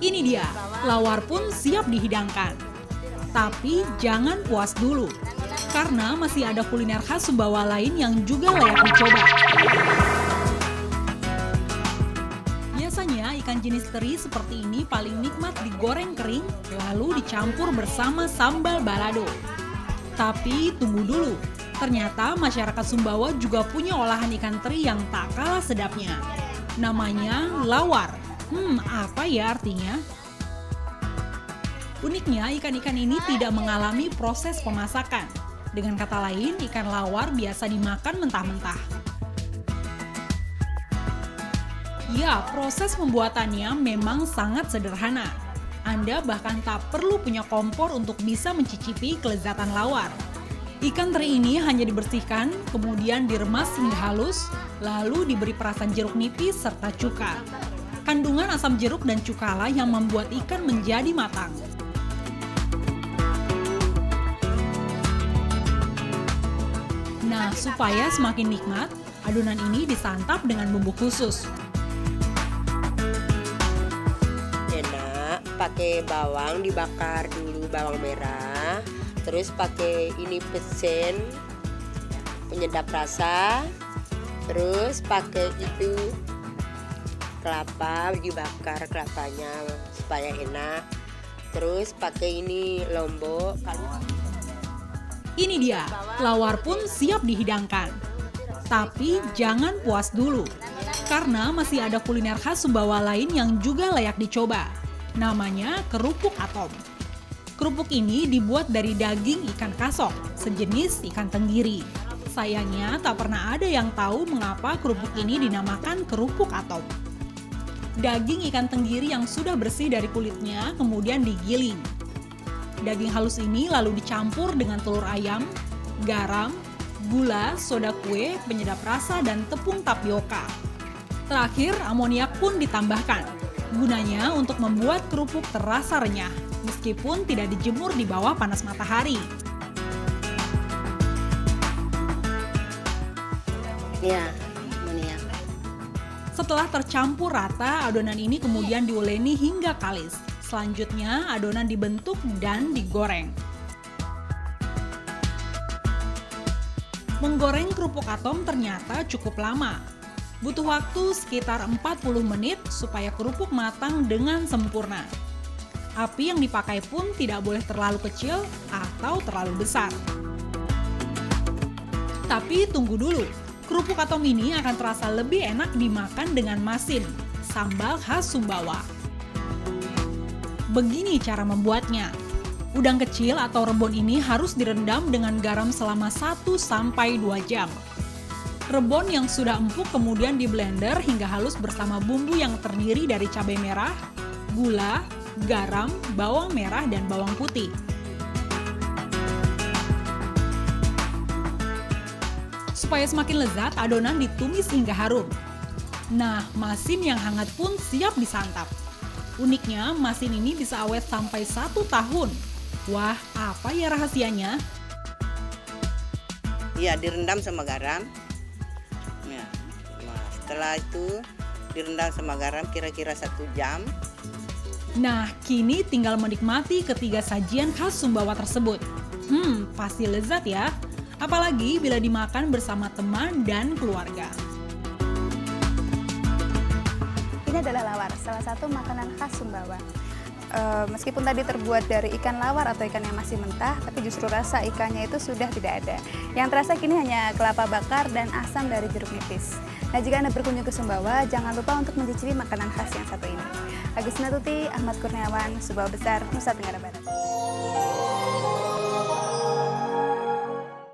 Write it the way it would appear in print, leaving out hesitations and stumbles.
Ini dia, lawar pun siap dihidangkan. Tapi jangan puas dulu, karena masih ada kuliner khas Sumbawa lain yang juga layak dicoba. Biasanya ikan jenis teri seperti ini paling nikmat digoreng kering, lalu dicampur bersama sambal balado. Tapi tunggu dulu, ternyata masyarakat Sumbawa juga punya olahan ikan teri yang tak kalah sedapnya. Namanya lawar. Apa ya artinya? Uniknya, ikan-ikan ini tidak mengalami proses pemasakan. Dengan kata lain, ikan lawar biasa dimakan mentah-mentah. Ya, proses pembuatannya memang sangat sederhana. Anda bahkan tak perlu punya kompor untuk bisa mencicipi kelezatan lawar. Ikan teri ini hanya dibersihkan, kemudian diremas hingga halus, lalu diberi perasan jeruk nipis serta cuka. Kandungan asam jeruk dan cukalah yang membuat ikan menjadi matang. Nah, supaya semakin nikmat, adonan ini disantap dengan bumbu khusus. Enak, pakai bawang dibakar dulu, bawang merah, terus pakai ini pecen, penyedap rasa, terus pakai itu kelapa, dibakar kelapanya supaya enak, terus pakai ini lombok. Ini dia, lawar pun siap dihidangkan. Tapi jangan puas dulu, karena masih ada kuliner khas Sumbawa lain yang juga layak dicoba. Namanya kerupuk atom. Kerupuk ini dibuat dari daging ikan kasok, sejenis ikan tenggiri. Sayangnya tak pernah ada yang tahu mengapa kerupuk ini dinamakan kerupuk atom. Daging ikan tenggiri yang sudah bersih dari kulitnya kemudian digiling. Daging halus ini lalu dicampur dengan telur ayam, garam, gula, soda kue, penyedap rasa, dan tepung tapioka. Terakhir, amoniak pun ditambahkan. Gunanya untuk membuat kerupuk terasa renyah, meskipun tidak dijemur di bawah panas matahari. Ya, amoniak. Setelah tercampur rata, adonan ini kemudian diuleni hingga kalis. Selanjutnya, adonan dibentuk dan digoreng. Menggoreng kerupuk atom ternyata cukup lama. Butuh waktu sekitar 40 menit supaya kerupuk matang dengan sempurna. Api yang dipakai pun tidak boleh terlalu kecil atau terlalu besar. Tapi tunggu dulu, kerupuk atom ini akan terasa lebih enak dimakan dengan masin, sambal khas Sumbawa. Begini cara membuatnya. Udang kecil atau rebon ini harus direndam dengan garam selama 1-2 jam. Rebon yang sudah empuk kemudian di blender hingga halus bersama bumbu yang terdiri dari cabai merah, gula, garam, bawang merah, dan bawang putih. Supaya semakin lezat, adonan ditumis hingga harum. Nah, masin yang hangat pun siap disantap. Uniknya, masin ini bisa awet sampai 1 tahun. Wah, apa ya rahasianya? Iya, direndam sama garam. Ya. Nah, setelah itu direndam sama garam kira-kira 1 jam. Nah, kini tinggal menikmati ketiga sajian khas Sumbawa tersebut. Pasti lezat ya. Apalagi bila dimakan bersama teman dan keluarga. Ini adalah lawar, salah satu makanan khas Sumbawa. Meskipun tadi terbuat dari ikan lawar atau ikan yang masih mentah, tapi justru rasa ikannya itu sudah tidak ada. Yang terasa kini hanya kelapa bakar dan asam dari jeruk nipis. Nah, jika Anda berkunjung ke Sumbawa, jangan lupa untuk mencicipi makanan khas yang satu ini. Agustina Tuti, Ahmad Kurniawan, Sumbawa Besar, Nusa Tenggara Barat.